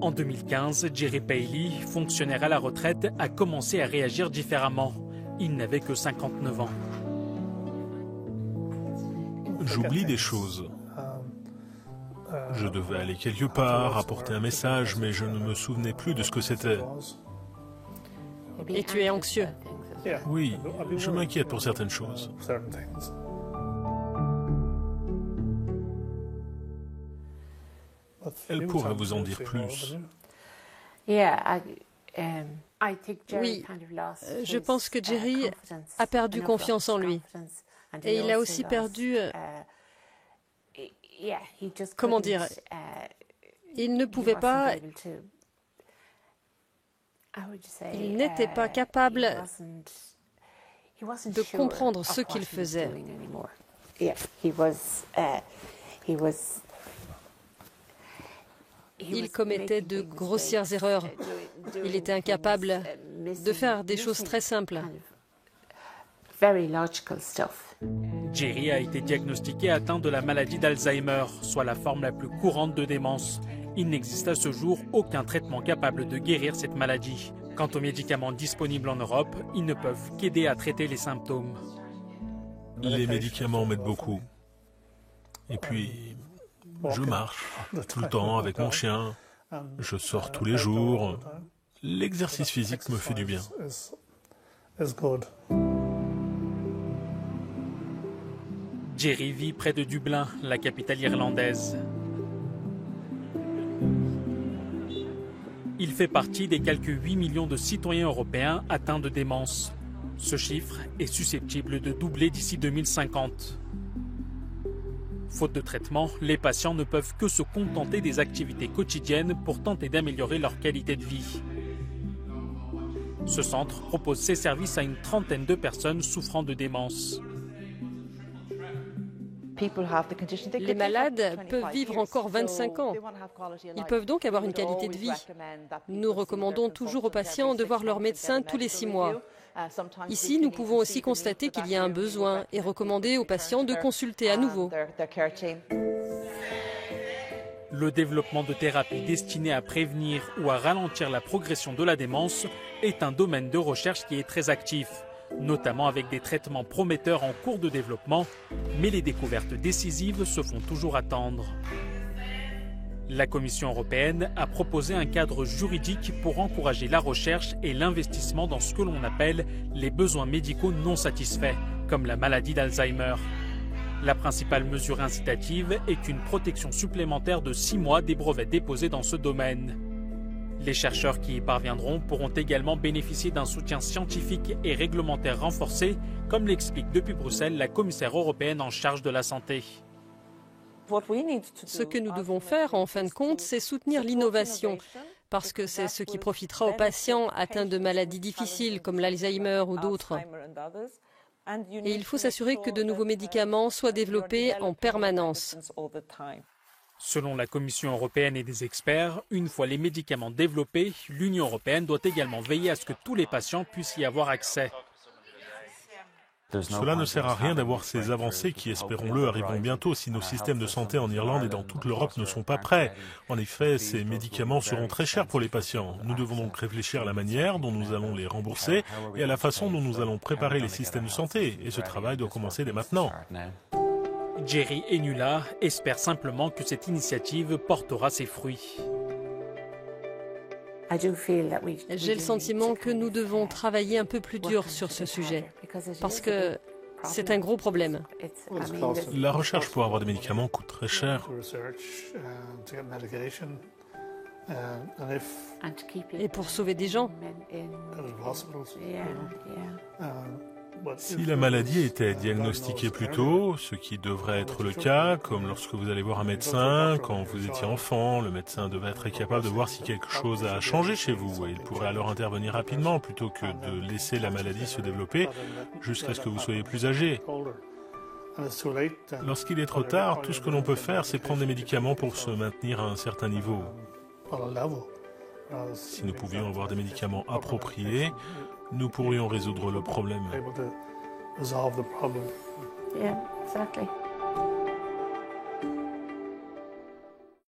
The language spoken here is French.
En 2015, Jerry Paley, fonctionnaire à la retraite, a commencé à réagir différemment. Il n'avait que 59 ans. J'oublie des choses. Je devais aller quelque part, apporter un message, mais je ne me souvenais plus de ce que c'était. Et tu es anxieux? Oui, je m'inquiète pour certaines choses. Elle pourrait vous en dire plus. Oui, je pense que Jerry a perdu confiance en lui. Et il a aussi perdu... comment dire? Il ne pouvait pas... Il n'était pas capable de comprendre ce qu'il faisait. Il commettait de grossières erreurs. Il était incapable de faire des choses très simples. Jerry a été diagnostiqué atteint de la maladie d'Alzheimer, soit la forme la plus courante de démence. Il n'existe à ce jour aucun traitement capable de guérir cette maladie. Quant aux médicaments disponibles en Europe, ils ne peuvent qu'aider à traiter les symptômes. Les médicaments m'aident beaucoup. Et puis, je marche tout le temps avec mon chien. Je sors tous les jours. L'exercice physique me fait du bien. Jerry vit près de Dublin, la capitale irlandaise. Il fait partie des quelques 8 millions de citoyens européens atteints de démence. Ce chiffre est susceptible de doubler d'ici 2050. Faute de traitement, les patients ne peuvent que se contenter des activités quotidiennes pour tenter d'améliorer leur qualité de vie. Ce centre propose ses services à une trentaine de personnes souffrant de démence. Les malades peuvent vivre encore 25 ans. Ils peuvent donc avoir une qualité de vie. Nous recommandons toujours aux patients de voir leur médecin tous les 6 mois. Ici, nous pouvons aussi constater qu'il y a un besoin et recommander aux patients de consulter à nouveau. Le développement de thérapies destinées à prévenir ou à ralentir la progression de la démence est un domaine de recherche qui est très actif, notamment avec des traitements prometteurs en cours de développement, mais les découvertes décisives se font toujours attendre. La Commission européenne a proposé un cadre juridique pour encourager la recherche et l'investissement dans ce que l'on appelle les besoins médicaux non satisfaits, comme la maladie d'Alzheimer. La principale mesure incitative est une protection supplémentaire de 6 mois des brevets déposés dans ce domaine. Les chercheurs qui y parviendront pourront également bénéficier d'un soutien scientifique et réglementaire renforcé, comme l'explique depuis Bruxelles la commissaire européenne en charge de la santé. Ce que nous devons faire, en fin de compte, c'est soutenir l'innovation, parce que c'est ce qui profitera aux patients atteints de maladies difficiles comme l'Alzheimer ou d'autres. Et il faut s'assurer que de nouveaux médicaments soient développés en permanence. Selon la Commission européenne et des experts, une fois les médicaments développés, l'Union européenne doit également veiller à ce que tous les patients puissent y avoir accès. Cela ne sert à rien d'avoir ces avancées qui, espérons-le, arriveront bientôt si nos systèmes de santé en Irlande et dans toute l'Europe ne sont pas prêts. En effet, ces médicaments seront très chers pour les patients. Nous devons donc réfléchir à la manière dont nous allons les rembourser et à la façon dont nous allons préparer les systèmes de santé. Et ce travail doit commencer dès maintenant. Jerry et Nuala espèrent simplement que cette initiative portera ses fruits. J'ai le sentiment que nous devons travailler un peu plus dur sur ce sujet, parce que c'est un gros problème. La recherche pour avoir des médicaments coûte très cher. Et pour sauver des gens. Si la maladie était diagnostiquée plus tôt, ce qui devrait être le cas, comme lorsque vous allez voir un médecin, quand vous étiez enfant, le médecin devait être capable de voir si quelque chose a changé chez vous et il pourrait alors intervenir rapidement plutôt que de laisser la maladie se développer jusqu'à ce que vous soyez plus âgé. Lorsqu'il est trop tard, tout ce que l'on peut faire, c'est prendre des médicaments pour se maintenir à un certain niveau. Si nous pouvions avoir des médicaments appropriés, nous pourrions résoudre le problème. Yeah, exactly.